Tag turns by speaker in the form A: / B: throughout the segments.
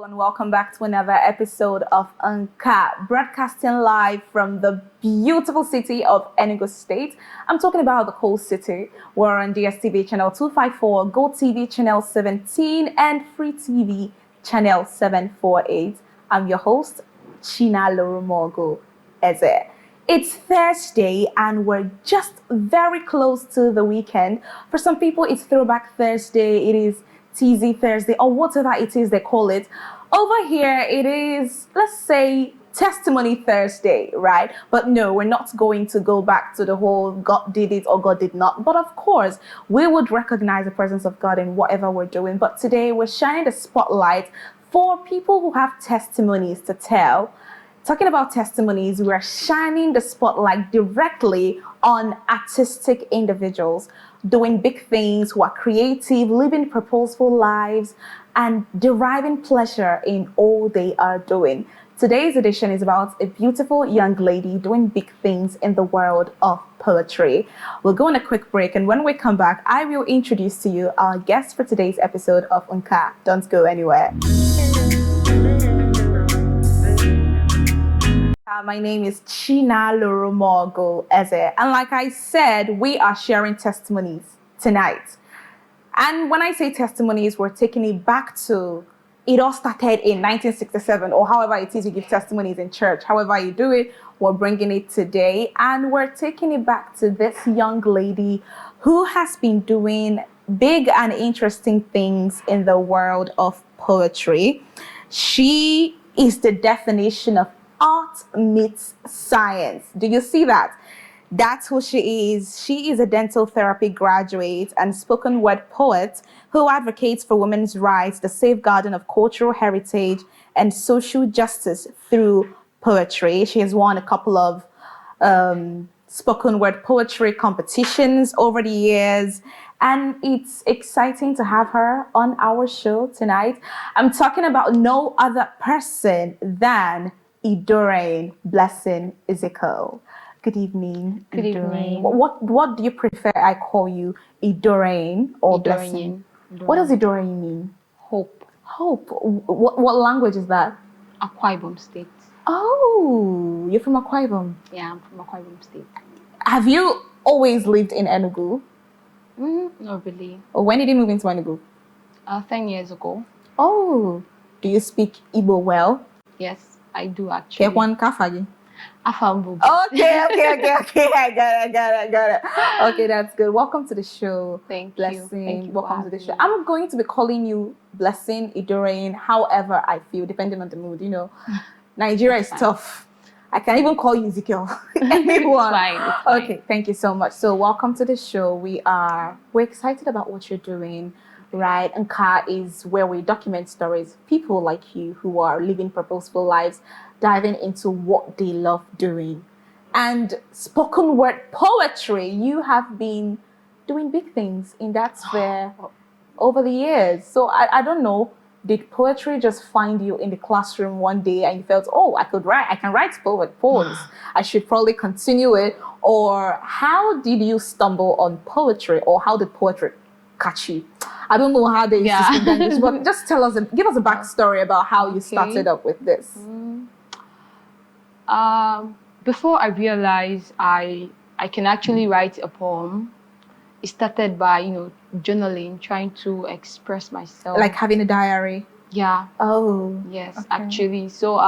A: and welcome back to another episode of NKA, broadcasting live from the beautiful city of Enugu State. I'm talking about the cool city. We're on DSTV channel 254, Go TV channel 17, and Free TV channel 748. I'm your host, Chinalurumogu Eze. It's Thursday and we're just very close to the weekend. For some people, it's Throwback Thursday, it is Teasy Thursday, or whatever it is they call it. Over here, it is, let's say, Testimony Thursday, right? But no, we're not going to go back to the whole God did it or God did not. But of course, we would recognize the presence of God in whatever we're doing. But today, we're shining the spotlight for people who have testimonies to tell. Talking about testimonies, we're shining the spotlight directly on artistic individuals doing big things, who are creative, living purposeful lives, and deriving pleasure in all they are doing. Today's edition is about a beautiful young lady doing big things in the world of poetry. We'll go on a quick break, and when we come back, I will introduce to you our guest for today's episode of NKA. Don't go anywhere. My name is Chinalurumogu Eze, and like I said, we are sharing testimonies tonight. And when I say testimonies, we're taking it back to, it all started in 1967, or however it is you give testimonies in church. However you do it, we're bringing it today, and we're taking it back to this young lady who has been doing big and interesting things in the world of poetry. She is the definition of art meets science. Do you see that? That's who she is. She is a dental therapy graduate and spoken word poet who advocates for women's rights, the safeguarding of cultural heritage, and social justice through poetry. She has won a couple of spoken word poetry competitions over the years, and it's exciting to have her on our show tonight. I'm talking about no other person than Idoreyin Blessing Ezekiel. Good evening.
B: Good evening.
A: What do you prefer I call you, Idoreyin or Blessing? What does Idoreyin mean?
B: Hope.
A: Hope. What language is that?
B: Akwa Ibom State.
A: Oh, you're from Akwa Ibom?
B: Yeah, I'm from Akwa Ibom State.
A: Have you always lived in Enugu?
B: Not really.
A: Or when did you move into Enugu?
B: 10 years ago.
A: Oh, do you speak Igbo well?
B: Yes, I do actually.
A: Kafagi.
B: Afambu.
A: Okay. I got it. Okay, that's good. Welcome to the show.
B: Thank
A: Blessing.
B: you. Thank you.
A: Welcome to the show. I'm going to be calling you Blessing, Idoreyin, however I feel, depending on the mood. You know, Nigeria is tough. I can even call you Ezekiel. Anyone.
B: It's fine.
A: Okay, thank you so much. So welcome to the show. We're excited about what you're doing. Right, NKA is where we document stories, people like you who are living purposeful lives, diving into what they love doing. And spoken word poetry, you have been doing big things in that sphere over the years. So I don't know, did poetry just find you in the classroom one day and you felt, oh, I can write poems. I should probably continue it. Or how did you stumble on poetry, or how did poetry catch you? I don't know how they used to speak English, but just give us a backstory about how you started up with this.
B: Before I realized I can actually write a poem, it started by, journaling, trying to express myself.
A: Like having a diary?
B: Yeah.
A: Oh.
B: Yes,
A: okay.
B: Actually. So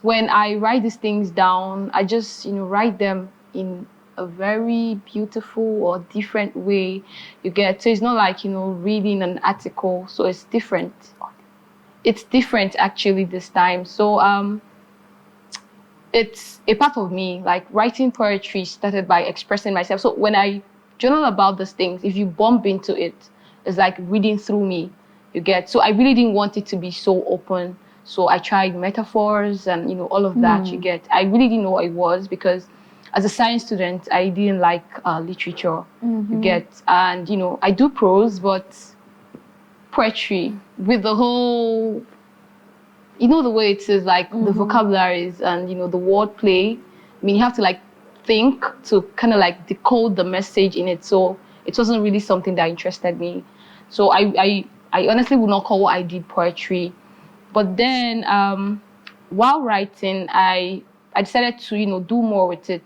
B: when I write these things down, I just, write them in a very beautiful or different way you get. So it's not like, reading an article. So it's different. It's different actually this time. So it's a part of me. Like writing poetry started by expressing myself. So when I journal about these things, if you bump into it, it's like reading through me, you get. So I really didn't want it to be so open. So I tried metaphors and, all of that, you get. I really didn't know what it was because as a science student, I didn't like literature, you get. And, I do prose, but poetry with the whole, the way it is, like the vocabularies and, the wordplay. I mean, you have to like think to kind of like decode the message in it. So it wasn't really something that interested me. So I honestly would not call what I did poetry. But then while writing, I decided to, you know, do more with it.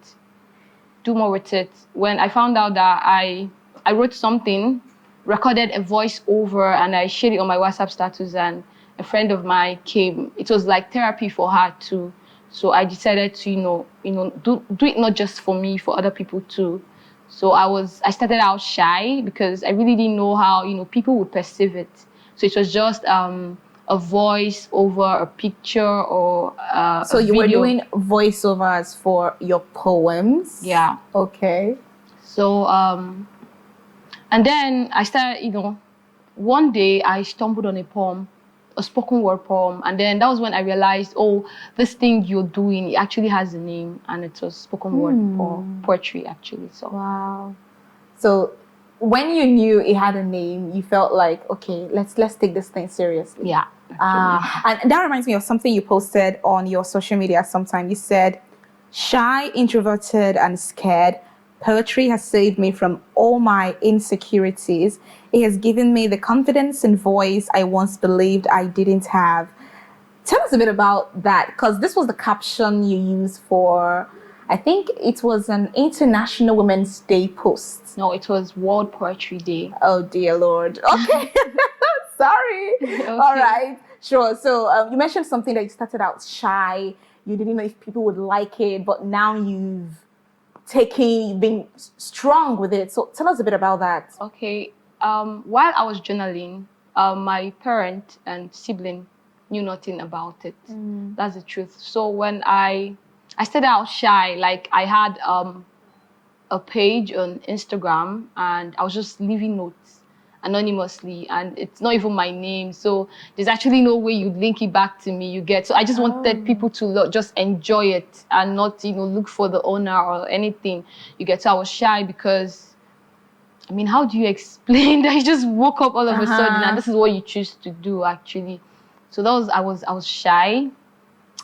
B: When I found out that I wrote something, recorded a voice over, and I shared it on my WhatsApp status, and a friend of mine came. It was like therapy for her too. So I decided to, you know, do it not just for me, for other people too. So I started out shy because I really didn't know how, you know, people would perceive it. So it was just a voice over a picture or
A: So
B: a
A: you were
B: video.
A: doing voiceovers for your poems?
B: Yeah.
A: Okay.
B: So and then I started, you know, one day I stumbled on a poem, a spoken word poem, and then that was when I realized, oh, this thing you're doing, it actually has a name, and it was spoken word poetry actually. So
A: wow. So when you knew it had a name, you felt like, okay, let's take this thing seriously.
B: yeah.
A: And that reminds me of something you posted on your social media sometime. You said, shy, introverted, and scared, poetry has saved me from all my insecurities. It has given me the confidence and voice I once believed I didn't have. Tell us a bit about that, because this was the caption you used for, I think it was an International Women's Day post.
B: No, it was World Poetry Day.
A: Oh, dear Lord. Okay. Sorry.
B: Okay.
A: All right. Sure. So you mentioned something that you started out shy. You didn't know if people would like it, but now you've been strong with it. So tell us a bit about that.
B: Okay. While I was journaling, my parent and sibling knew nothing about it. That's the truth. So when I started out shy, like I had a page on Instagram, and I was just leaving notes anonymously, and it's not even my name, so there's actually no way you'd link it back to me, you get. So I just wanted people to just enjoy it and not, you know, look for the owner or anything, you get. So I was shy because, I mean, how do you explain that you just woke up all of a sudden and this is what you choose to do actually? So that was, I was shy.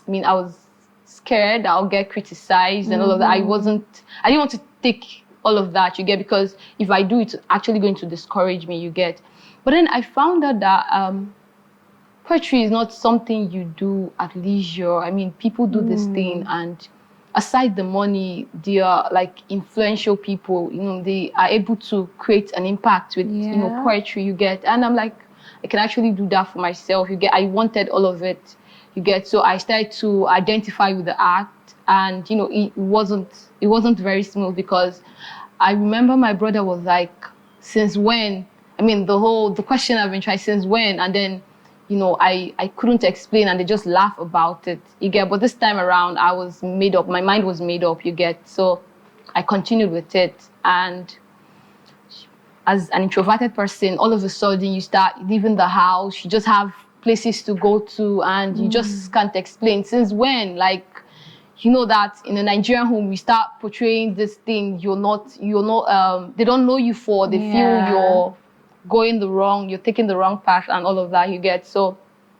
B: I mean, I was scared I'll get criticized and all of that. I didn't want to take all of that, you get, because if I do, it's actually going to discourage me, you get. But then I found out that poetry is not something you do at leisure. I mean, people do this thing, and aside the money, they are like influential people, you know, they are able to create an impact with, you know, poetry, you get. And I'm like, I can actually do that for myself, you get. I wanted all of it, you get. So I started to identify with the act, and, you know, it wasn't very smooth, because I remember my brother was like, since when? I mean, the question I've been trying, since when? And then, you know, I couldn't explain, and they just laugh about it, you get. But this time around, I was made up, my mind was made up, you get. So I continued with it, and as an introverted person, all of a sudden you start leaving the house, you just have places to go to, and you just can't explain. Since when? Like, you know that in a Nigerian home, you start portraying this thing you're not, they don't know you for, they feel you're you're taking the wrong path and all of that, you get. So,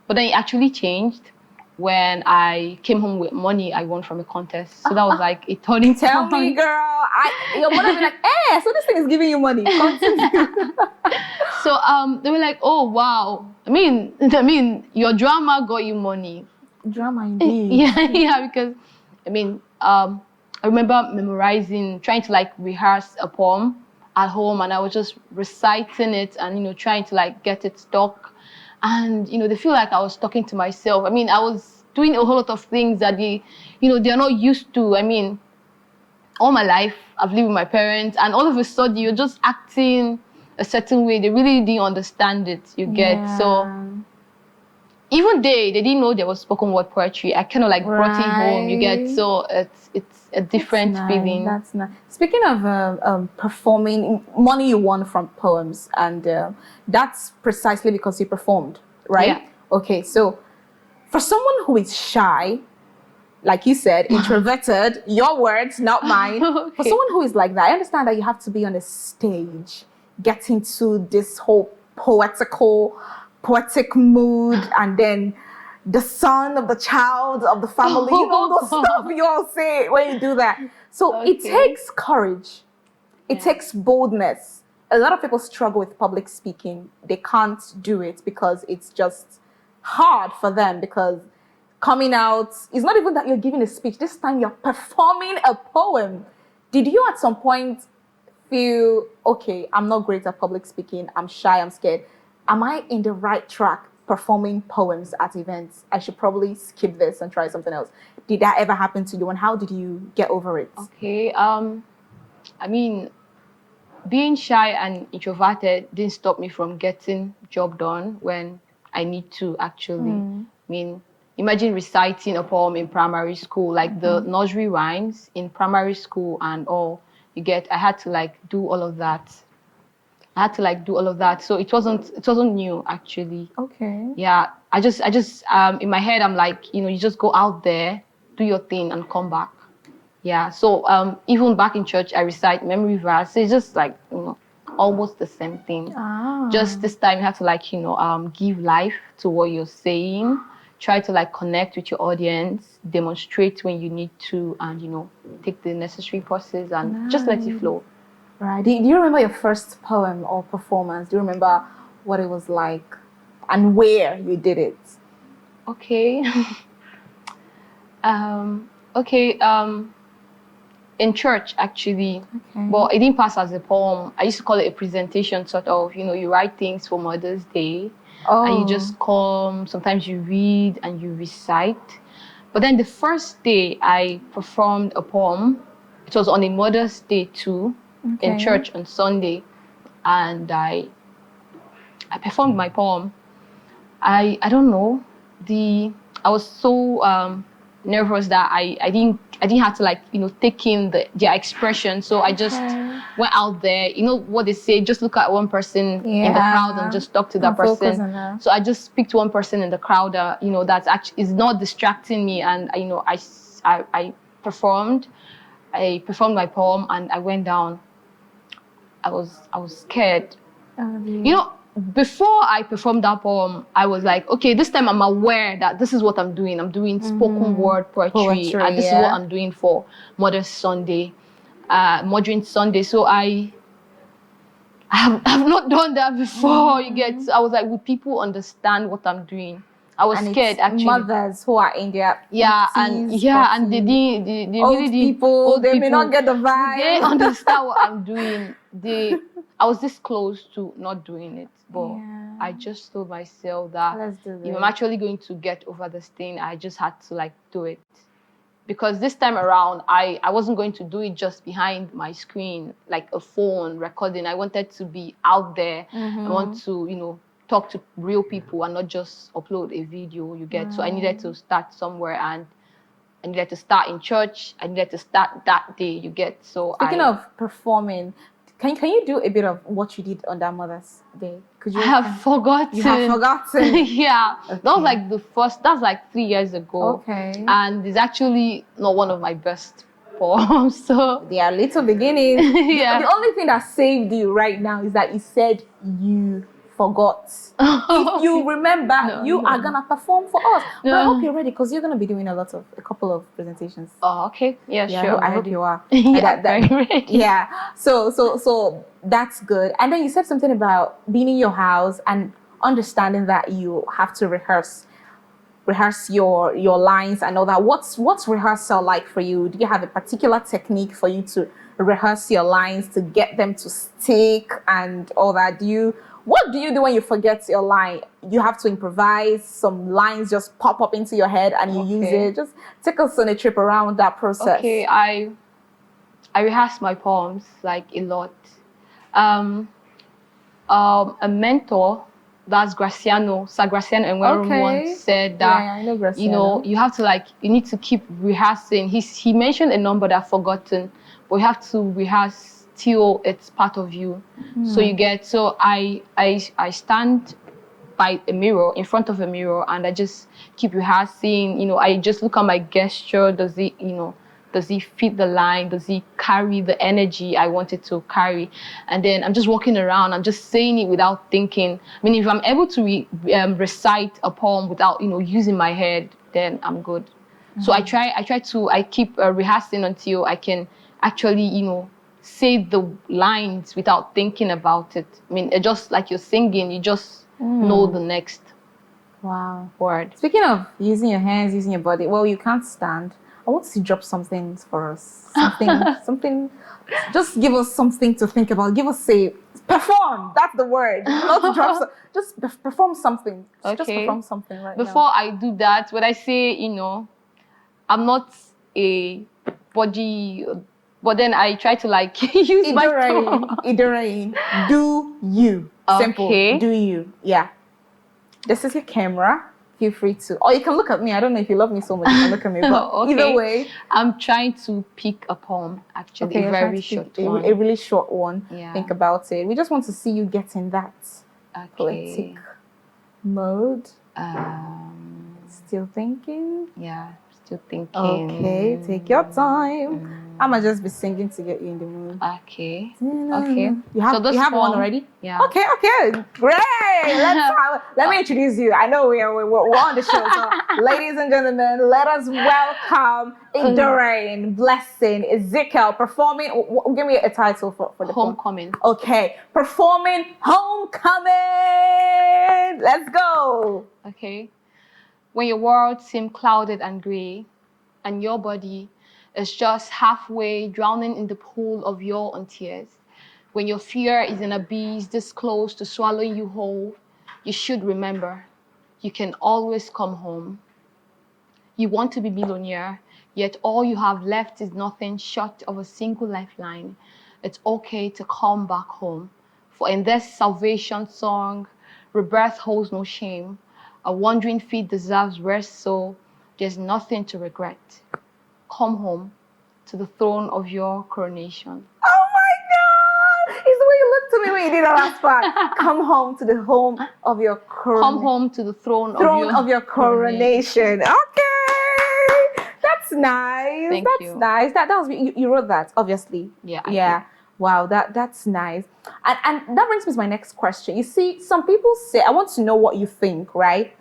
B: but then it actually changed when I came home with money I won from a contest. So that was like a turning point.
A: Tell me, girl. Your mother be like, so this thing is giving you money. Continue.
B: So they were like, oh wow. I mean, your drama got you money.
A: Drama indeed.
B: Yeah, because I mean, I remember memorizing, trying to like rehearse a poem at home, and I was just reciting it and, you know, trying to like get it stuck. And, you know, they feel like I was talking to myself. I mean, I was doing a whole lot of things that they're not used to. I mean, all my life, I've lived with my parents, and all of a sudden, you're just acting a certain way. They really didn't understand it, you get. So even they didn't know there was spoken word poetry. I kind of like brought it home, you get. So it's a different feeling.
A: That's nice. Speaking of performing, money you won from poems, and that's precisely because you performed, right?
B: Yeah.
A: Okay, so for someone who is shy, like you said, introverted, your words, not mine.
B: Okay.
A: For someone who is like that, I understand that you have to be on a stage, get into this whole poetic mood, and then the son of the child of the family, you know, those stuff you all say when you do that. So it takes courage. It takes boldness. A lot of people struggle with public speaking. They can't do it because it's just hard for them because coming out, it's not even that you're giving a speech. This time you're performing a poem. Did you at some point feel, okay, I'm not great at public speaking, I'm shy, I'm scared. Am I in the right track performing poems at events? I should probably skip this and try something else. Did that ever happen to you, and how did you get over it?
B: Okay, I mean, being shy and introverted didn't stop me from getting job done when I need to actually. I mean, imagine reciting a poem in primary school, like the nursery rhymes in primary school and all. You get, I had to like do all of that. So it wasn't new actually.
A: Okay.
B: Yeah, I just in my head I'm like, you just go out there, do your thing and come back. Yeah, so even back in church, I recite memory verse. It's just like, almost the same thing. Just this time you have to like, give life to what you're saying. Try to like connect with your audience, demonstrate when you need to, and take the necessary process and just let it flow.
A: Right. Do you remember your first poem or performance? Do you remember what it was like and where you did it?
B: Okay. In church, actually.
A: Okay.
B: But it didn't pass as a poem. I used to call it a presentation, sort of. You write things for Mother's Day. And you just come. Sometimes you read and you recite. But then the first day I performed a poem, it was on a Mother's Day too, in church on Sunday. And I performed my poem. I don't know. I was so nervous that I didn't have to like take in their expression, so I just went out there. You know what they say, just look at one person in the crowd and just talk to that person. So I just picked one person in the crowd that's actually is not distracting me, and I performed my poem and I went down. I was scared. Before I performed that poem, I was like, okay, this time I'm aware that this is what I'm doing. I'm doing spoken word poetry, and this is what I'm doing for Mother's Sunday, Modern Sunday. So I have not done that before. I was like, would people understand what I'm doing? I was scared actually.
A: Mothers who are in their
B: and they really didn't. Old
A: people, may not get the vibe.
B: They understand what I'm doing. I was this close to not doing it, but I just told myself that if I'm actually going to get over this thing, I just had to like do it. Because this time around, I wasn't going to do it just behind my screen, like a phone recording. I wanted to be out there. I want to, talk to real people and not just upload a video, you get. So I needed to start somewhere, and I needed to start in church. I needed to start that day, you get. So
A: Speaking of performing, can you do a bit of what you did on that Mother's Day? Could you?
B: I have forgotten.
A: You have forgotten?
B: Yeah. Okay. That was like that's like 3 years ago.
A: Okay.
B: And it's actually not one of my best poems. So
A: they are little beginnings. The only thing that saved you right now is that you said you forgot. If you remember, you are gonna perform for us. But I hope you're ready, because you're gonna be doing a couple of presentations.
B: Oh, okay. Yeah, sure.
A: I hope you are.
B: Very ready.
A: Yeah. So that's good. And then you said something about being in your house and understanding that you have to rehearse your lines and all that. What's rehearsal like for you? Do you have a particular technique for you to rehearse your lines to get them to stick and all that? What do you do when you forget your line? You have to improvise, some lines just pop up into your head and you use it. Just take us on a trip around that process.
B: Okay, I rehearse my poems like a lot. A mentor, that's Graciano, Sir Graciano Enwero once said that,
A: I know Graciano.
B: you have to you need to keep rehearsing. He mentioned a number that I've forgotten, but you have to rehearse till it's part of you. So you get, so I stand by a mirror, in front of a mirror, and I just keep rehearsing. I just look at my gesture. Does he fit the line? Does he carry the energy I want it to carry? And then I'm just walking around. I'm just saying it without thinking. I mean, if I'm able to recite a poem without, using my head, then I'm good. So I keep rehearsing until I can actually, say the lines without thinking about it. I mean, just like you're singing, you just know the next.
A: Wow.
B: word.
A: Speaking of using your hands, using your body, well, you can't stand. I want to drop something for us. Something. Just give us something to think about. Give us perform. That's the word. Not drop. Just perform something.
B: Okay.
A: Just perform something right
B: Before
A: now.
B: I do that, when I say, I'm not a body, but then I try to like use my tongue.
A: Idoreyin, do you. Simple.
B: Okay.
A: Do you. Yeah. This is your camera. Feel free to. Or you can look at me. I don't know if you love me so much, you can look at me. But
B: Okay.
A: either way.
B: I'm trying to pick a poem, actually.
A: Okay,
B: a very short one.
A: A really short one.
B: Yeah.
A: Think about it. We just want to see you get in that poetic mode. Still thinking?
B: Yeah, still thinking.
A: Okay, take your time. I might just be singing to get you in the mood.
B: Okay. Okay.
A: You have one already?
B: Yeah.
A: Okay, great. Let me introduce you. I know we're on the show. So, ladies and gentlemen, let us welcome Idoreyin Blessing Ezekiel performing. Give me a title for the
B: Homecoming.
A: poem. Okay, performing Homecoming. Let's go.
B: Okay. When your world seems clouded and gray, and your body is just halfway drowning in the pool of your own tears, when your fear is an abyss this close to swallowing you whole, you should remember, you can always come home. You want to be millionaire, yet all you have left is nothing short of a single lifeline. It's okay to come back home. For in this salvation song, rebirth holds no shame. A wandering feet deserves rest, so there's nothing to regret. Come home to the throne of your coronation.
A: Oh my God! It's the way you looked at me when you did that last part. Come home to the home of your coronation.
B: Come home to the throne
A: of your coronation. Okay, that's nice.
B: Thank
A: that's
B: you.
A: Nice. That was you wrote that, obviously.
B: Yeah.
A: Yeah. Wow, that's nice. And that brings me to my next question. You see, some people say, I want to know what you think, right?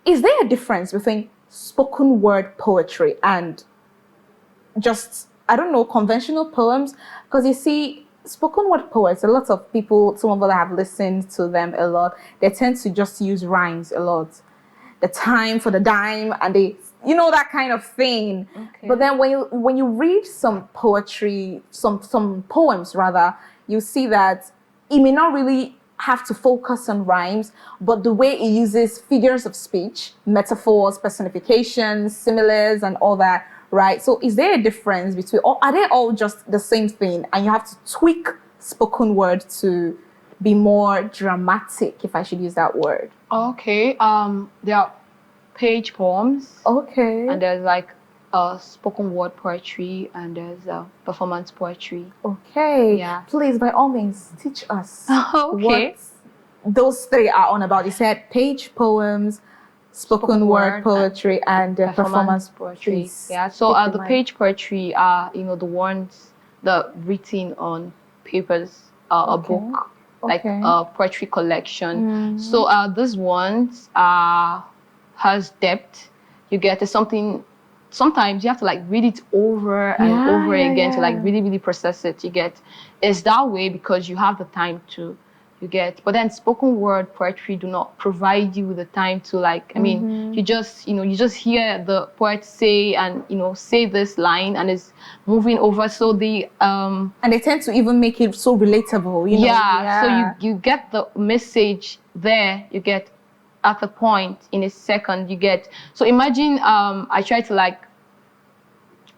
A: Is there a difference between spoken word poetry and just, I don't know, conventional poems? Because you see, spoken word poets, a lot of people, some of us have listened to them a lot, they tend to just use rhymes a lot. The time for the dime, and that kind of thing.
B: Okay.
A: But then when you read some poetry, some poems rather, you see that it may not really have to focus on rhymes, but the way it uses figures of speech, metaphors, personifications, similes, and all that, right? So is there a difference between, or are they all just the same thing, and you have to tweak spoken word to be more dramatic, if I should use that word?
B: Okay. There are page poems.
A: Okay.
B: And there's like spoken word poetry, and there's performance poetry.
A: Okay.
B: Yeah.
A: Please, by all means, teach us
B: Okay.
A: what those three are on about. You said page poems, spoken word poetry, and performance poetry. Please,
B: yeah. So the page poetry are the ones that written on papers, a book, like a poetry collection. So these ones has depth. You get something. Sometimes you have to like read it over and over again to like really, really process it. It's that way because you have the time to. But then spoken word poetry do not provide you with the time to like. I mean, you just hear the poet say and say this line and it's moving over. So and
A: they tend to even make it so relatable.
B: So you get the message there. You get at the point in a second. So imagine I try to like.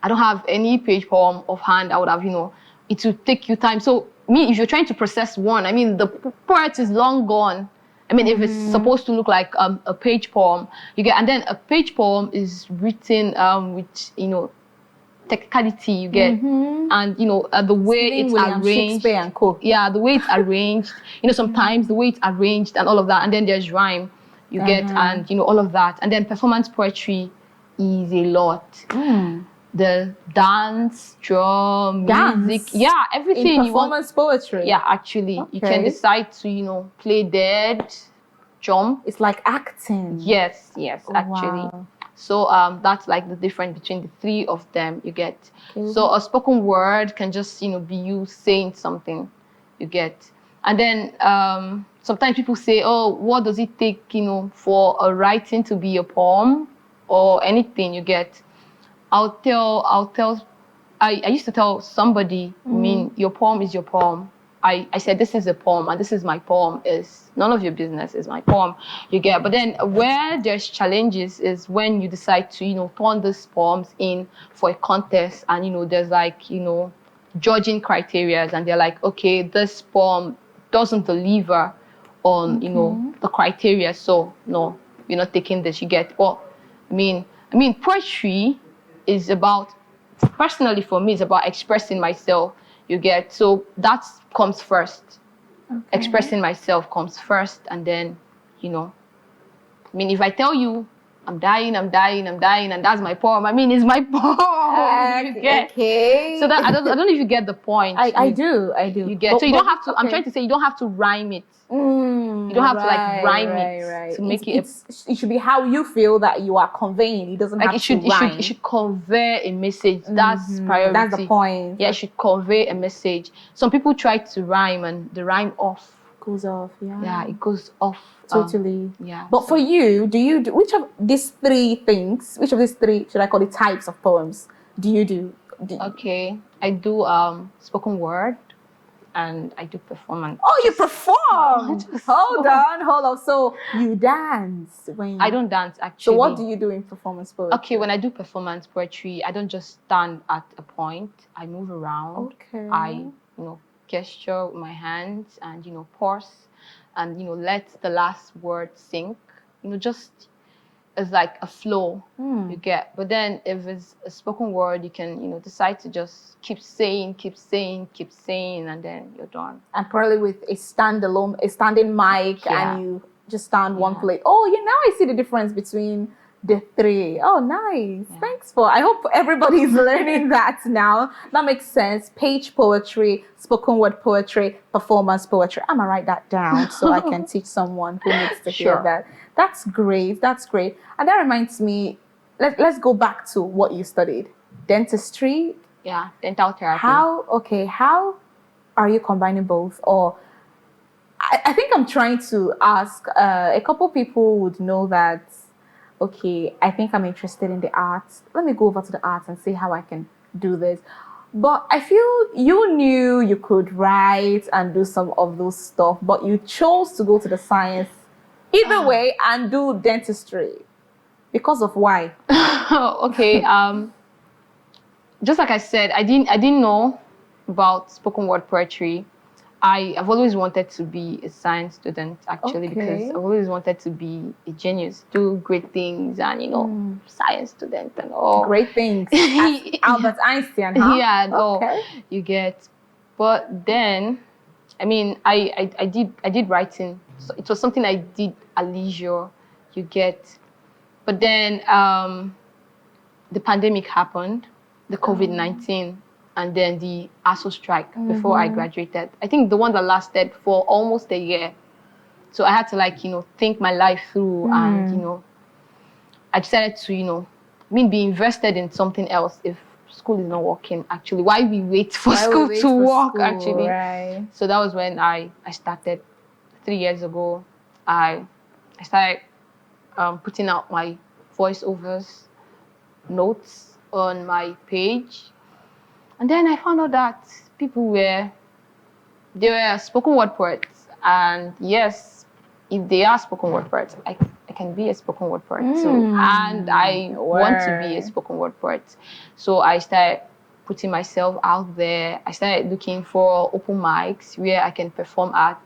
B: I don't have any page poem offhand. I would have it will take you time. So if you're trying to process one, I mean, the poet is long gone. I mean, if it's supposed to look like a page poem, and then a page poem is written with, technicality, and, the way it's arranged.
A: And Co.
B: Yeah, the way it's arranged, sometimes the way it's arranged and all of that. And then there's rhyme, and, all of that. And then performance poetry is a lot. The dance, drum, music, everything.
A: In performance poetry.
B: Yeah, actually, you can decide to play dead, jump.
A: It's like acting.
B: Yes, actually.
A: Wow.
B: So that's like the difference between the three of them. So a spoken word can just be you saying something. And then sometimes people say, oh, what does it take, for a writing to be a poem or anything you get? I used to tell somebody, I mean, your poem is your poem. I said, this is a poem and this is my poem. Is none of your business, is my poem, you get. But then where there's challenges is when you decide to, turn these poems in for a contest and, there's like, judging criteria and they're like, okay, this poem doesn't deliver on, the criteria. So no, you're not taking this, you get. Well, I mean, poetry is about, personally for me, it's about expressing myself, you get. So that comes first. Expressing myself comes first, and then, if I tell you I'm dying, and that's my poem, it's my poem. You get?
A: Okay.
B: So that I don't know if you get the point.
A: I do.
B: You get. So you don't have to. I'm trying to say you don't have to rhyme it. You don't have to like rhyme it to make it.
A: It should be how you feel that you are conveying. It doesn't have to rhyme.
B: It should convey a message. That's priority.
A: That's the point.
B: Yeah, it should convey a message. Some people try to rhyme and the rhyme
A: goes off. Yeah.
B: Yeah, it goes off.
A: Totally.
B: Yeah.
A: But for you, do you do which of these three should I call it types of poems do you do?
B: Okay, I do spoken word. And I do performance.
A: Oh, you perform! Hold on. So you dance when you...
B: I don't dance, actually.
A: So what do you do in performance poetry?
B: Okay, when I do performance poetry, I don't just stand at a point. I move around.
A: Okay.
B: I, gesture with my hands and, pause and, let the last word sink. Just as like a flow you get. But then if it's a spoken word, you can, decide to just keep saying, and then you're done.
A: And probably with a standing mic, and you just stand one place. Oh, now I see the difference between the three. Oh, nice. Yeah. Thanks I hope everybody's learning that now. That makes sense. Page poetry, spoken word poetry, performance poetry. I'm gonna write that down so I can teach someone who needs to hear that. That's great. And that reminds me, let's go back to what you studied. Dentistry.
B: Yeah, dental therapy.
A: How are you combining both? Or I think I'm trying to ask, a couple people would know that, okay, I think I'm interested in the arts. Let me go over to the arts and see how I can do this. But I feel you knew you could write and do some of those stuff, but you chose to go to the science either way and do dentistry. Because of why?
B: Okay, just like I said, I didn't know about spoken word poetry. I've always wanted to be a science student, actually, because I've always wanted to be a genius, do great things, and science student and all.
A: Great things. Albert Einstein, huh?
B: Yeah, you get. But then, I did writing. So it was something I did at leisure, you get. But then the pandemic happened, the COVID-19, and then the ASO strike before I graduated. I think the one that lasted for almost a year. So I had to think my life through and, I decided to, be invested in something else if school is not working, actually. Why we wait for school to work, actually.
A: Right.
B: So that was when I started 3 years ago. I started putting out my voiceovers, notes on my page. And then I found out that they were spoken word poets. And yes, if they are spoken word poets, I can be a spoken word poet too. And I want to be a spoken word poet. So I started putting myself out there. I started looking for open mics where I can perform at.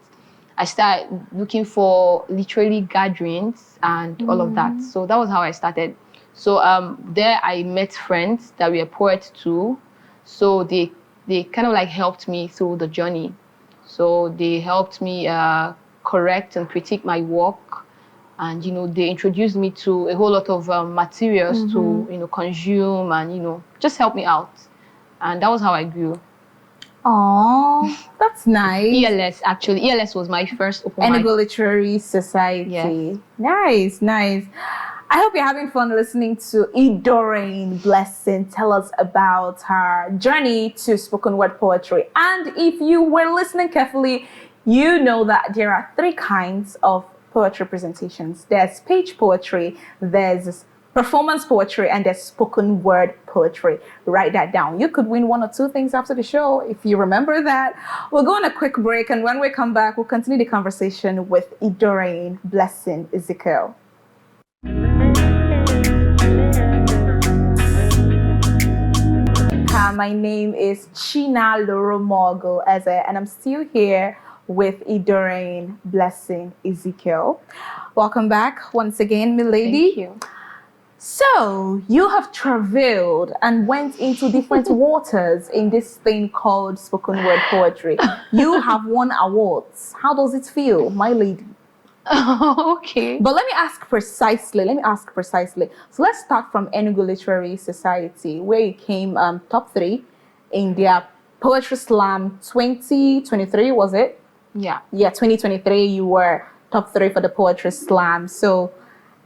B: I started looking for literary gatherings and all of that. So that was how I started. So there I met friends that were poets too. So they kind of helped me through the journey. So they helped me correct and critique my work. And, they introduced me to a whole lot of materials to, consume and, just help me out. And that was how I grew.
A: Oh, that's nice.
B: ELS, actually. ELS was my first open mic.
A: Enugu Literary Society.
B: Yes.
A: Nice. I hope you're having fun listening to Idoreyin Blessing tell us about her journey to spoken word poetry. And if you were listening carefully, you know that there are three kinds of poetry presentations. There's page poetry, there's performance poetry, and there's spoken word poetry. Write that down. You could win one or two things after the show if you remember that. We'll go on a quick break, and when we come back, we'll continue the conversation with Idoreyin Blessing Ezekiel. My name is Chinalurumogu Eze, and I'm still here with Idoreyin Blessing Ezekiel. Welcome back once again, milady.
B: Thank you.
A: So, you have traveled and went into different waters in this thing called spoken word poetry. You have won awards. How does it feel, my lady?
B: Okay.
A: But let me ask precisely. So let's start from Enugu Literary Society, where you came top 3 in their Poetry Slam 2023, was it?
B: Yeah.
A: Yeah, 2023, you were top 3 for the Poetry Slam. So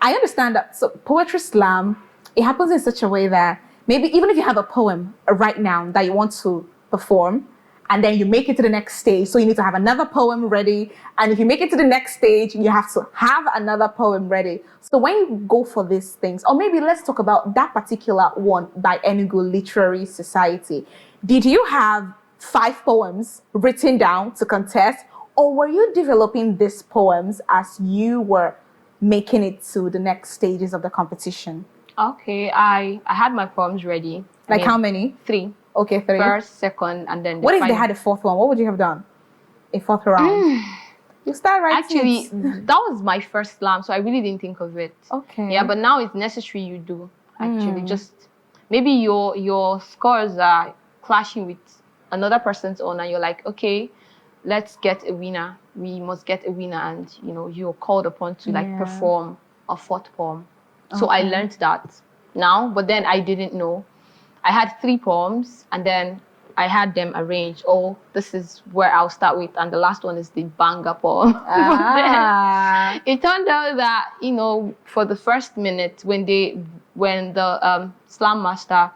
A: I understand that. So Poetry Slam, it happens in such a way that maybe even if you have a poem right now that you want to perform, and then you make it to the next stage, so you need to have another poem ready. And if you make it to the next stage, you have to have another poem ready. So when you go for these things, or maybe let's talk about that particular one by Enugu Literary Society. Did you have 5 poems written down to contest, or were you developing these poems as you were making it to the next stages of the competition?
B: Okay, I had my poems ready.
A: Like how many?
B: 3.
A: Okay, 3.
B: First, second, and then
A: what if they had a 4th one? What would you have done? A 4th round? You start writing.
B: Actually, that was my first slam, so I really didn't think of it.
A: Okay.
B: Yeah, but now it's necessary you do. Actually, just maybe your scores are clashing with another person's own, and you're like, okay, let's get a winner. We must get a winner, and you're called upon to like perform a 4th poem. So I learned that now, but then I didn't know. I had 3 poems, and then I had them arranged. Oh, this is where I'll start with, and the last one is the banger poem. But then it turned out that for the first minute, when the slam master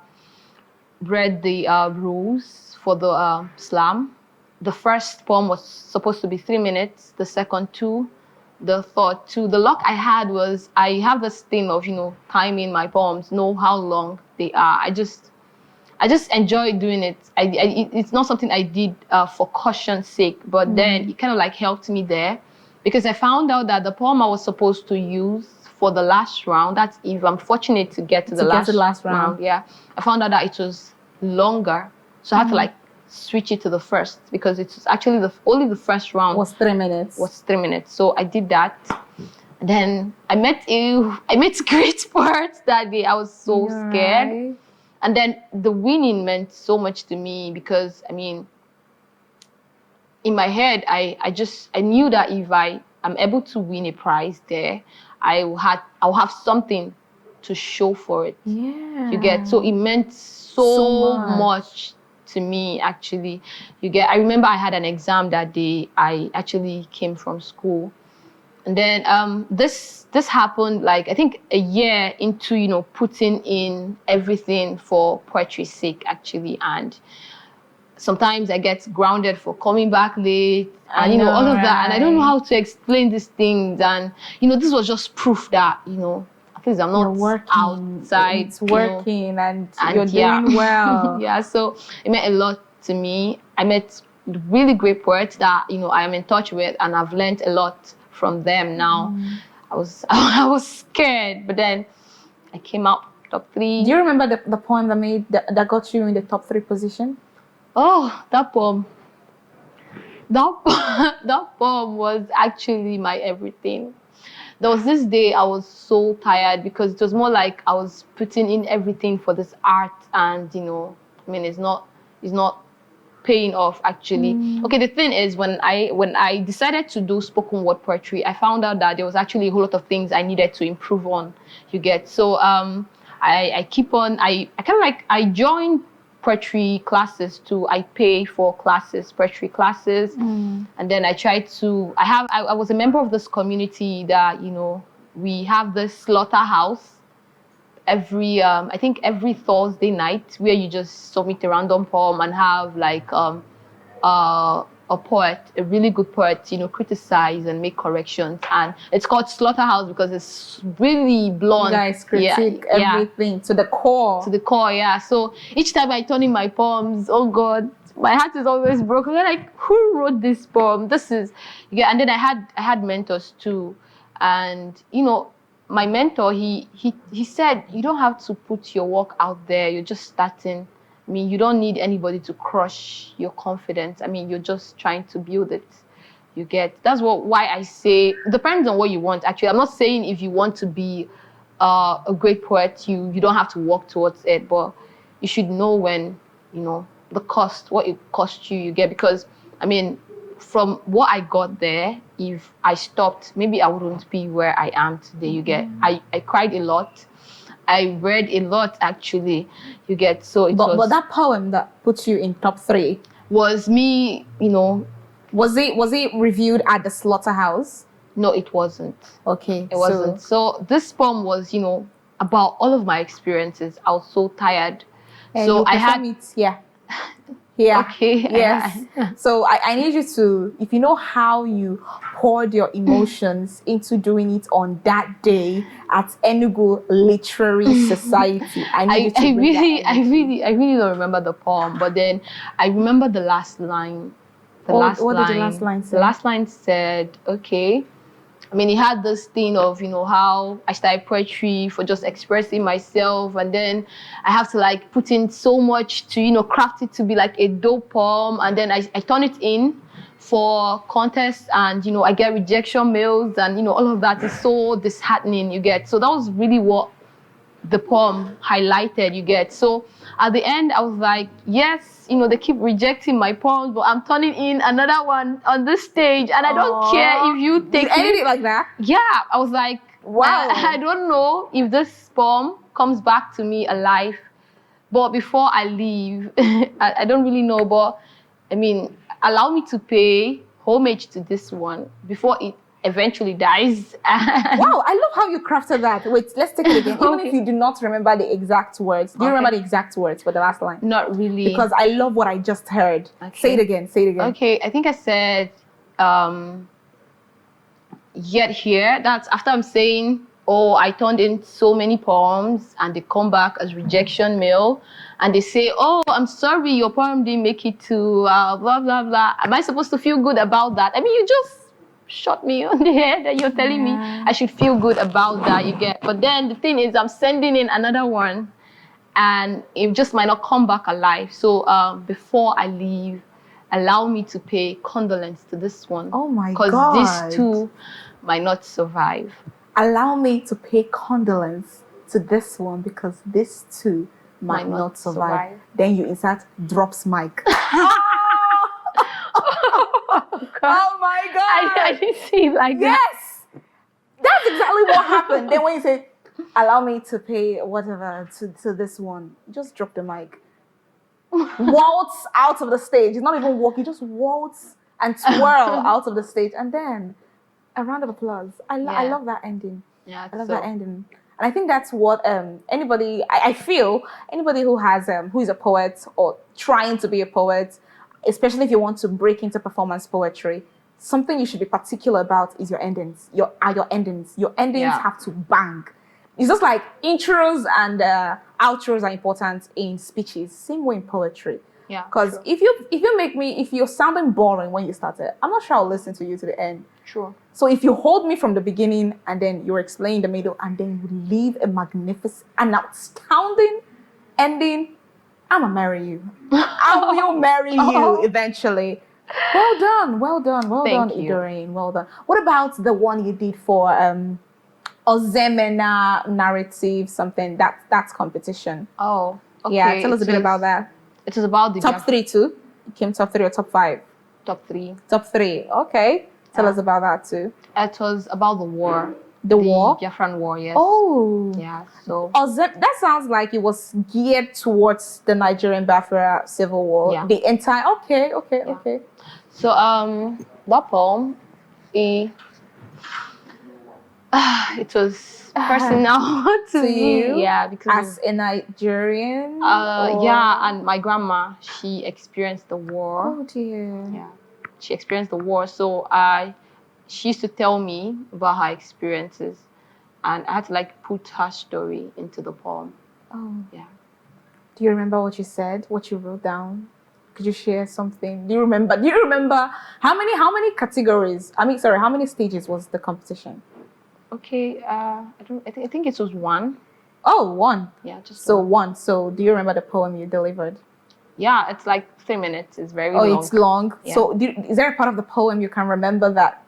B: read the rules for the slam, the first poem was supposed to be 3 minutes, the second 2, the third 2. The luck I had was I have this thing of timing my poems, know how long they are. I just enjoy doing it. It's not something I did for caution's sake, but then it kind of like helped me there, because I found out that the poem I was supposed to use for the last round, that's if I'm fortunate to get to the last round, yeah, I found out that it was longer, so I had to like switch it to the first, because it's actually only the first round
A: was 3 minutes.
B: So I did that. And then I met great poets that day. I was so scared. And then the winning meant so much to me, because in my head, I knew that if I am able to win a prize there, I'll have something to show for it.
A: Yeah.
B: You get? So it meant so much to me, actually. You get? I remember I had an exam that day. I actually came from school. And then this happened like I think a year into putting in everything for poetry's sake, actually. And sometimes I get grounded for coming back late and all of that, and I don't know how to explain these things. And this was just proof that at least I'm not outside.
A: It's working, and you're doing well.
B: Yeah, so it meant a lot to me. I met really great poets that I am in touch with, and I've learned a lot from them now. I was scared, but then I came out top 3.
A: Do you remember the poem that got you in the top 3 position?
B: Oh, that poem. That poem was actually my everything. There was this day I was so tired, because it was more like I was putting in everything for this art, and it's not paying off, actually. Okay, the thing is, when I decided to do spoken word poetry, I found out that there was actually a whole lot of things I needed to improve on. You get? So I keep on. I kind of like I joined poetry classes too. I pay for poetry classes, and then I tried to. I was a member of this community that we have this slaughterhouse every I think every Thursday night, where you just submit a random poem and have like a poet, a really good poet, you know, criticize and make corrections. And it's called Slaughterhouse because it's really blunt.
A: You guys critique everything to the core.
B: To the core, yeah. So each time I turn in my poems, oh God, my heart is always broken. I'm like, who wrote this poem? This is, yeah. And then I had mentors too. And, you know, my mentor, he said, you don't have to put your work out there. You're just starting. I mean, you don't need anybody to crush your confidence. I mean, you're just trying to build it. You get, that's why I say, it depends on what you want, actually. I'm not saying if you want to be a great poet, you don't have to work towards it, but you should know when, you know, the cost, what it costs you, you get. Because, I mean, from what I got there, if I stopped, maybe I wouldn't be where I am today, you get. I cried a lot. I read a lot, actually, you get. So it was... But
A: that poem that puts you in top 3
B: was me, you know...
A: Was it reviewed at the Slaughterhouse?
B: No, it wasn't.
A: Okay.
B: It wasn't. So this poem was, you know, about all of my experiences. I was so tired. So I had
A: it, yeah. Yeah.
B: Okay.
A: Yes. So I need you to, if you know how you poured your emotions into doing it on that day at Enugu Literary Society. I
B: really don't remember the poem, but then I remember the last line.
A: What did the last line say?
B: The last line said, okay. I mean, it had this thing of, you know, how I started poetry for just expressing myself, and then I have to like put in so much to, you know, craft it to be like a dope poem, and then I turn it in for contests, and, you know, I get rejection mails, and, you know, all of that is so disheartening, you get. So that was really what the poem highlighted, you get. So at the end, I was like, yes, you know, they keep rejecting my poems, but I'm turning in another one on this stage, and I don't care if you take it.
A: Edit it like that?
B: Yeah, I was like, wow. I don't know if this poem comes back to me alive, but before I leave, I don't really know, but I mean, allow me to pay homage to this one before it eventually dies.
A: Wow, I love how you crafted that. Wait, let's take it again. Even if you do not remember the exact words. Do you remember the exact words for the last line?
B: Not really.
A: Because I love what I just heard. Okay. Say it again, say it again.
B: Okay, I think I said, yet here. That's after I'm saying, oh, I turned in so many poems and they come back as rejection mail. And they say, oh, I'm sorry, your poem didn't make it to blah, blah, blah. Am I supposed to feel good about that? I mean, you just shot me on the head and you're telling me I should feel good about that, you get. But then the thing is, I'm sending in another one and it just might not come back alive. So before I leave, allow me to pay condolence to this one.
A: Oh my God.
B: Because these two might not survive.
A: Allow me to pay condolence to this one because this too might not survive. Then you insert drops mic. Oh my God!
B: I didn't see it like that.
A: Yes! That's exactly what happened. Then when you say, allow me to pay whatever to this one, just drop the mic. Waltz out of the stage. It's not even walk, you just waltz and twirl out of the stage. And then a round of applause. I love that ending.
B: Yeah,
A: I love that ending. And I think that's what anybody, I feel, anybody who has, who is a poet or trying to be a poet, especially if you want to break into performance poetry, something you should be particular about is your endings. Your endings. Your endings have to bang. It's just like intros and outros are important in speeches. Same way in poetry.
B: Yeah.
A: Because if you're sounding boring when you started, I'm not sure I'll listen to you to the end.
B: Sure.
A: So if you hold me from the beginning and then you're explaining the middle and then you leave a magnificent, an outstanding ending, I'm gonna marry you. I will marry you eventually. Well done, Idoreyin. Well done. What about the one you did for Ozoemena Narrative something? That's competition.
B: Oh, okay.
A: Yeah, tell us a bit about that.
B: It was about the
A: top 3 too. It came top 3 or top 5?
B: Top 3.
A: Top 3. Okay. Tell us about that too.
B: It was about the war.
A: The war?
B: Biafran war, yes.
A: Oh.
B: Yeah, so...
A: that sounds like it was geared towards the Nigerian Biafra civil war.
B: Yeah.
A: The entire... Okay.
B: So, that poem, it was personal to
A: you.
B: Yeah, because...
A: As a Nigerian?
B: Yeah, and my grandma, she experienced the war.
A: Oh, dear.
B: Yeah. she experienced the war. So she used to tell me about her experiences, and I had to like put her story into the poem.
A: Oh.
B: Yeah.
A: Do you remember what you said? What you wrote down? Could you share something? Do you remember? How many categories? How many stages was the competition?
B: Okay. I think it was one.
A: Oh, one.
B: Yeah, just
A: so
B: one.
A: one. So do you remember the poem you delivered?
B: Yeah, it's like 3 minutes. It's very long.
A: Oh, it's long.
B: Yeah.
A: So is there a part of the poem you can remember that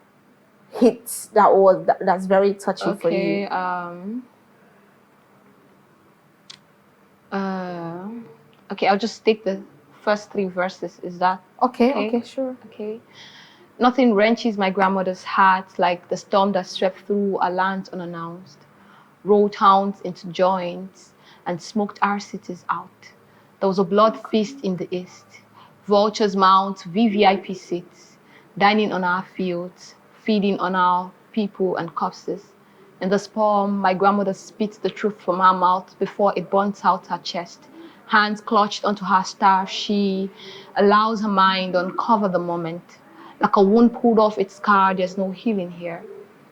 A: hits that's very touchy for you?
B: Okay, I'll just take the first 3 verses. Is that
A: okay? Sure.
B: Okay. Nothing wrenches my grandmother's heart like the storm that swept through our land unannounced, rolled towns into joints, and smoked our cities out. There was a blood feast in the east. Vultures mount VVIP seats, dining on our fields, feeding on our people and corpses. In this poem, my grandmother spits the truth from her mouth before it burns out her chest. Hands clutched onto her staff, she allows her mind to uncover the moment. Like a wound pulled off its scar, there's no healing here.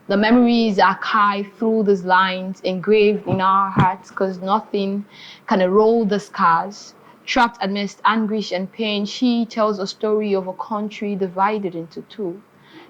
B: The memories are archived through these lines, engraved in our hearts, because nothing can erode the scars. Trapped amidst anguish and pain, she tells a story of a country divided into two.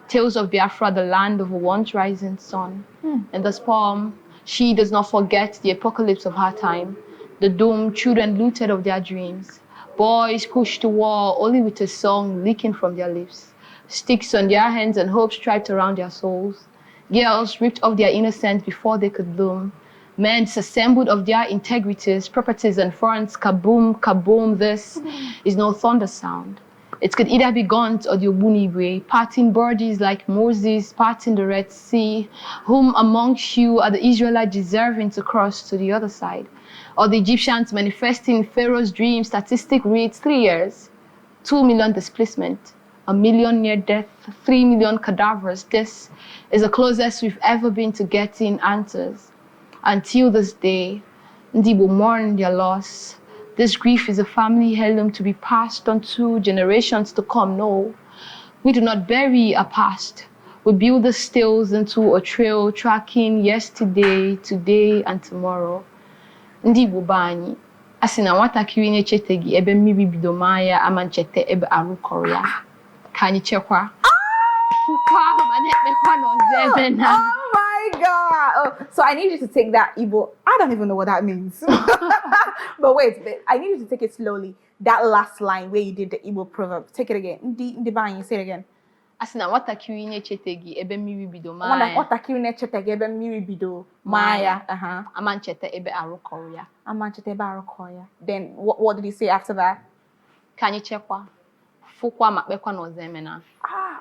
B: Tales of Biafra, the land of a once rising sun. In this poem, she does not forget the apocalypse of her time, the doomed children looted of their dreams, boys pushed to war only with a song leaking from their lips, sticks on their hands and hope striped around their souls, girls ripped of their innocence before they could bloom, men disassembled of their integrities, properties and funds, kaboom, kaboom. This is no thunder sound. It could either be guns or the Ogbunigwe, parting bodies like Moses, parting the Red Sea. Whom amongst you are the Israelites deserving to cross to the other side? Or the Egyptians manifesting Pharaoh's dream? Statistic reads 3 years, 2 million displacement, 1 million near death, 3 million cadavers. This is the closest we've ever been to getting answers. Until this day, Ndibo mourn their loss. This grief is a family heirloom to be passed on to generations to come. No, we do not bury our past. We build the stills into a trail tracking yesterday, today, and tomorrow. Ndibo bani, asina watakiri nechete ebe mmiri bido maya ama nchete ebe arụkọrọ ya. Ka anyị chekwa.
A: Oh my God! Oh, so I need you to take that Igbo. I don't even know what that means. But wait, I need you to take it slowly. That last line where you did the Igbo proverb. Take it again. Ndi bani, say it again.
B: Asina watakiri nechete ebe mmiri bido maya.
A: Watakiri nechete ebe mmiri bido maya.
B: Ama nchete ebe arụkọrọ ya.
A: Ama nchete ebe arụkọrọ ya. Then what did he say after that?
B: Ka anyị chekwa. Fukwa makbekwa na Ozoemena.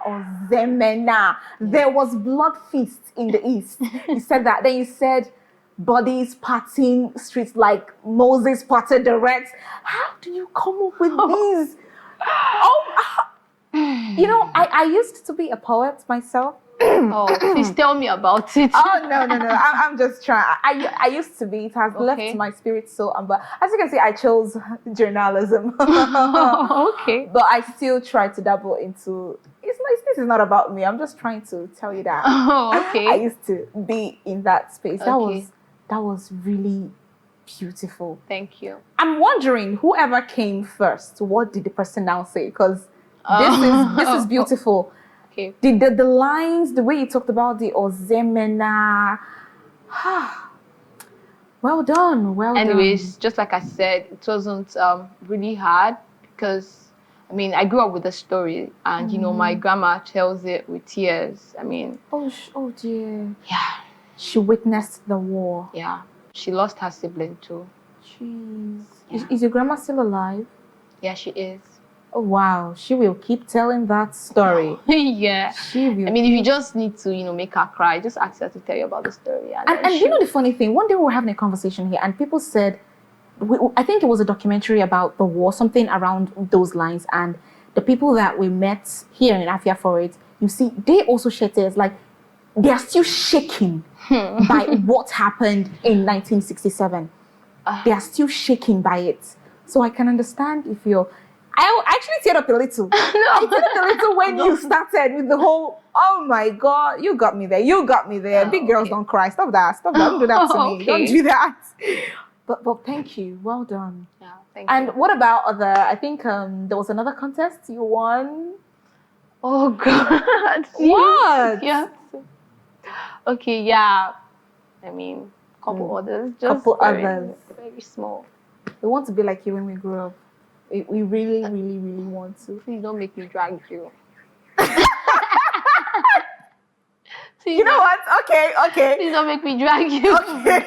A: Ozoemena. There was blood feast in the east. You said that. Then you said bodies parting streets like Moses parted the Red Sea. How do you come up with these? You know, I used to be a poet myself.
B: Oh, please tell me about it.
A: Oh, no. I'm just trying. I used to be. It has left my spirit so but as you can see, I chose journalism.
B: Okay.
A: But I still try to dabble into this is not about me. I'm just trying to tell you that.
B: Oh, okay.
A: I used to be in that space. That was really beautiful.
B: Thank you.
A: I'm wondering, whoever came first, what did the person now say? Because this is beautiful.
B: Okay.
A: The lines, the way you talked about the Ozoemena. Well done.
B: Anyways, just like I said, it wasn't really hard because, I mean, I grew up with the story and, you know, my grandma tells it with tears. I mean.
A: Oh dear.
B: Yeah.
A: She witnessed the war.
B: Yeah. She lost her sibling too.
A: Jeez.
B: Yeah.
A: Is your grandma still alive?
B: Yeah, she is.
A: Oh, wow. She will keep telling that story.
B: Yeah.
A: She will.
B: I mean, if you just need to, you know, make her cry, just ask her to tell you about the story.
A: And you know the funny thing? One day we were having a conversation here and people said, I think it was a documentary about the war, something around those lines. And the people that we met here in Afia for it, you see, they also shed tears. Like, they are still shaken by what happened in 1967. They are still shaken by it. So I can understand if you're I actually teared up a little. I teared up a little when you started with the whole, oh my God, you got me there. You got me there. Big girls don't cry. Stop that. Stop that. Don't do that to me. Don't do that. But thank you. Well done.
B: Yeah, thank you.
A: And what about other, I think there was another contest you won.
B: Oh God.
A: What?
B: Yeah. Okay, yeah. I mean, couple others. Just
A: others.
B: Very small.
A: We want to be like you when we grow up. We really, really, really want to.
B: Please don't make me drag you.
A: You know what? Okay.
B: Please don't make me drag you.
A: Okay.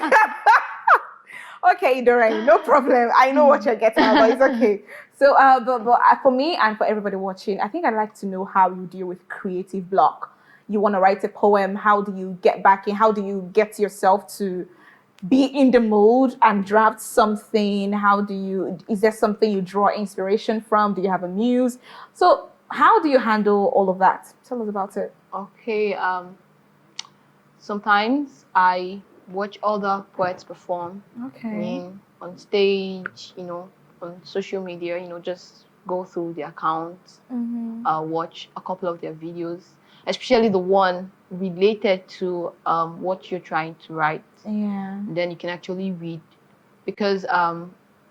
A: Okay, Idoreyin, no problem. I know what you're getting at, but it's okay. So, but for me and for everybody watching, I think I'd like to know how you deal with creative block. You want to write a poem. How do you get back in? How do you get yourself to be in the mood and draft something? Is there something you draw inspiration from? Do you have a muse? So how do you handle all of that? Tell us about it.
B: Okay, sometimes I watch other poets perform.
A: Okay.
B: I mean, on stage, on social media, just go through their accounts, watch a couple of their videos, especially the one related to what you're trying to write.
A: Yeah.
B: Then you can actually read, because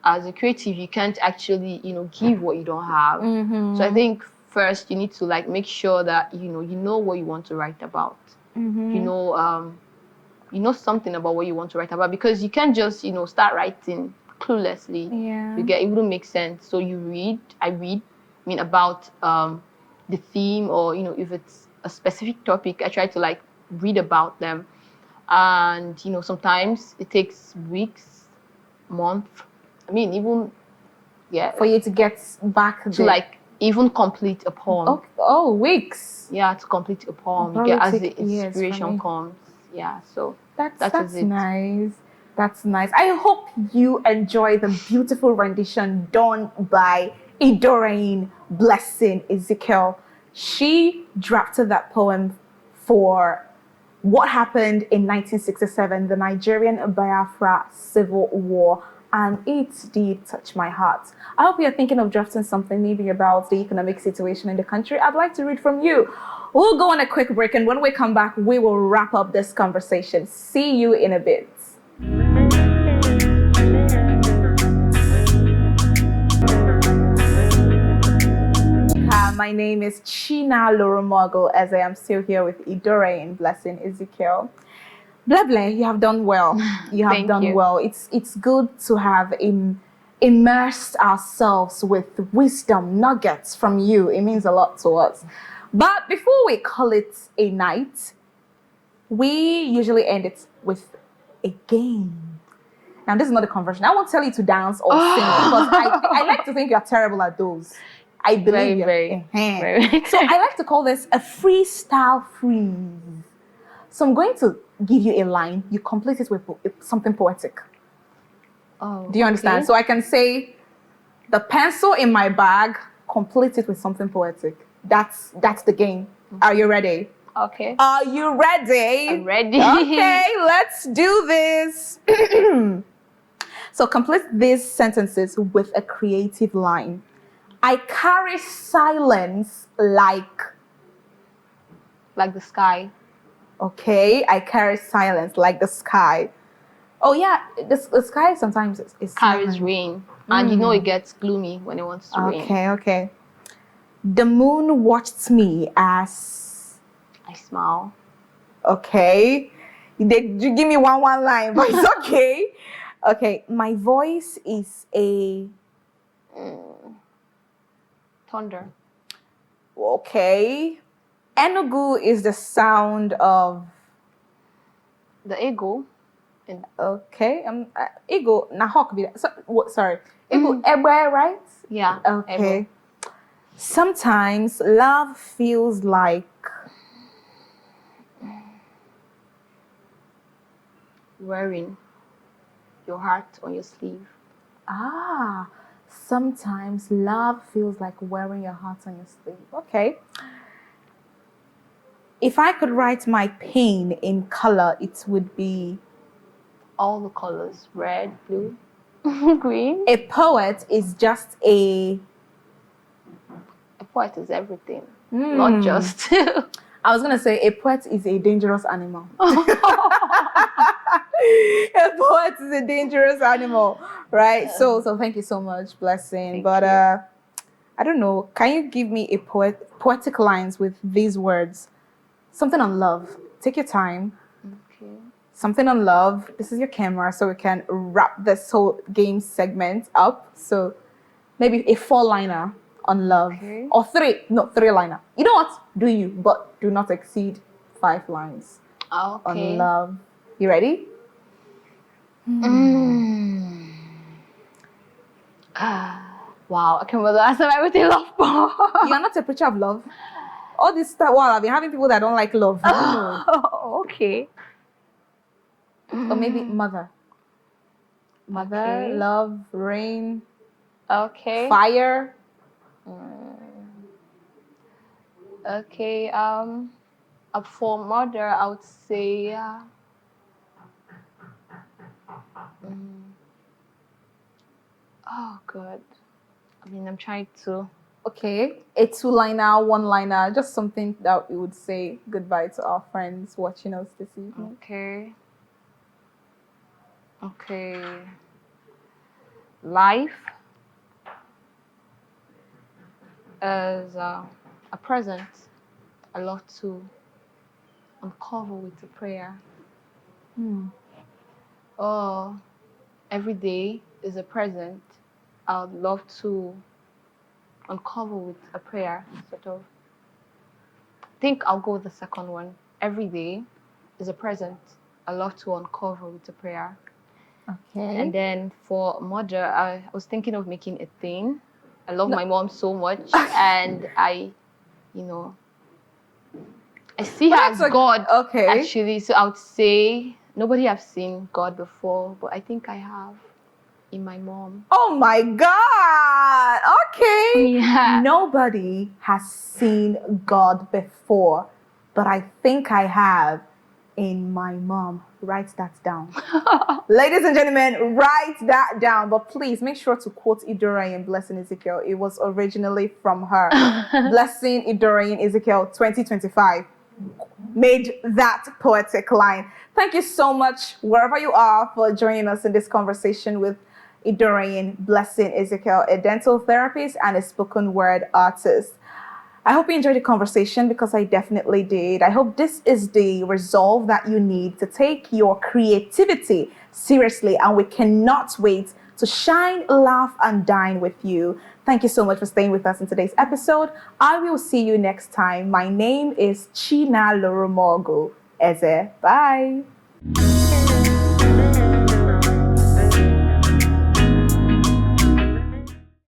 B: as a creative, you can't actually, give what you don't have. So I think first you need to make sure that you know what you want to write about. You know something about what you want to write about, because you can't just start writing cluelessly.
A: Yeah.
B: It wouldn't make sense. So you read. I read. I mean, about the theme, or if it's a specific topic, I try to read about them. And sometimes it takes weeks, months. I mean, even
A: for you to get back
B: to even complete a poem.
A: Oh, weeks.
B: Yeah, to complete a poem, you get as the inspiration comes. Yeah, so
A: that's nice. That's nice. I hope you enjoy the beautiful rendition done by Idoreyin Blessing Ezekiel. She drafted that poem for what happened in 1967, the Nigerian Biafra Civil War, and it did touch my heart. I hope you're thinking of drafting something maybe about the economic situation in the country. I'd like to read from you. We'll go on a quick break, and when we come back, we will wrap up this conversation. See you in a bit. My name is Chinalurumogu Eze. I'm still here with Idoreyin Blessing Ezekiel. Bleble, you have done well. You have done well. It's good to have immersed ourselves with wisdom nuggets from you. It means a lot to us. But before we call it a night, we usually end it with a game. Now, this is not a conversion. I won't tell you to dance or sing, because I like to think you're terrible at those. I believe you.
B: Very.
A: So I like to call this a freestyle freeze. So I'm going to give you a line. You complete it with something poetic.
B: Oh,
A: do you understand?
B: Okay.
A: So I can say, the pencil in my bag, complete it with something poetic. That's the game. Are you ready?
B: Okay.
A: Are you ready?
B: I'm ready.
A: Okay, let's do this. So complete these sentences with a creative line. I carry silence like
B: the sky.
A: Okay, I carry silence like the sky. Oh yeah, the sky sometimes is
B: carries rain, and it gets gloomy when it wants to rain.
A: Okay. The moon watched me as
B: I smile.
A: Okay, you give me one line, but it's okay. Okay, my voice is a
B: thunder.
A: Okay. Enugu is the sound of
B: the ego.
A: Okay. Ego nahok be sorry. Ego ebe, right?
B: Yeah.
A: Okay.
B: Ego.
A: Sometimes love feels like
B: wearing your heart on your sleeve.
A: Sometimes love feels like wearing your heart on your sleeve. Okay. If I could write my pain in color, it would be
B: all the colors: red, blue, green.
A: A poet is just a
B: poet is everything, not just.
A: I was going to say a poet is a dangerous animal. A poet is a dangerous animal, right? So thank you so much, Blessing.
B: Thank you.
A: I don't know, can you give me a poetic lines with these words? Something on love. Take your time.
B: Okay.
A: Something on love. This is your camera, so we can wrap this whole game segment up. So maybe a 4-liner on love.
B: Okay.
A: Or 3-liner. You know what? Do you, but do not exceed 5 lines
B: Okay.
A: on love. You ready?
B: Wow, I can't remember the last time I wrote a love poem.
A: You are not a preacher of love. All this time, while I've been having people that don't like love. You don't know.
B: Okay.
A: Or maybe mother. Mother,
B: Okay.
A: love, rain,
B: Okay.
A: fire.
B: Okay. For mother, I would say. Oh God. I mean, I'm trying to.
A: Okay, a 2-liner, 1-liner, just something that we would say goodbye to our friends watching us this evening.
B: Okay. Okay. Life is a present I love to uncover with a prayer. Oh, every day is a present I would love to uncover with a prayer, sort of. I think I'll go with the second one. Every day is a present I love to uncover with a prayer.
A: Okay.
B: And then for mother, I was thinking of making a thing. I love my mom so much, and I see her as God.
A: Okay.
B: Actually, so I would say nobody have seen God before, but I think I have in my mom.
A: Oh my God. Okay.
B: Yeah.
A: Nobody has seen God before, but I think I have in my mom. Write that down. Ladies and gentlemen, write that down. But please make sure to quote Idoreyin Blessing Ezekiel. It was originally from her. Blessing Idoreyin Ezekiel 2025 made that poetic line. Thank you so much, wherever you are, for joining us in this conversation with Idoreyin Blessing Ezekiel, a dental therapist and a spoken word artist. I hope you enjoyed the conversation, because I definitely did. I hope this is the resolve that you need to take your creativity seriously, and we cannot wait to shine, laugh, and dine with you. Thank you so much for staying with us in today's episode. I will see you next time. My name is Chinalurumogu Eze. Bye.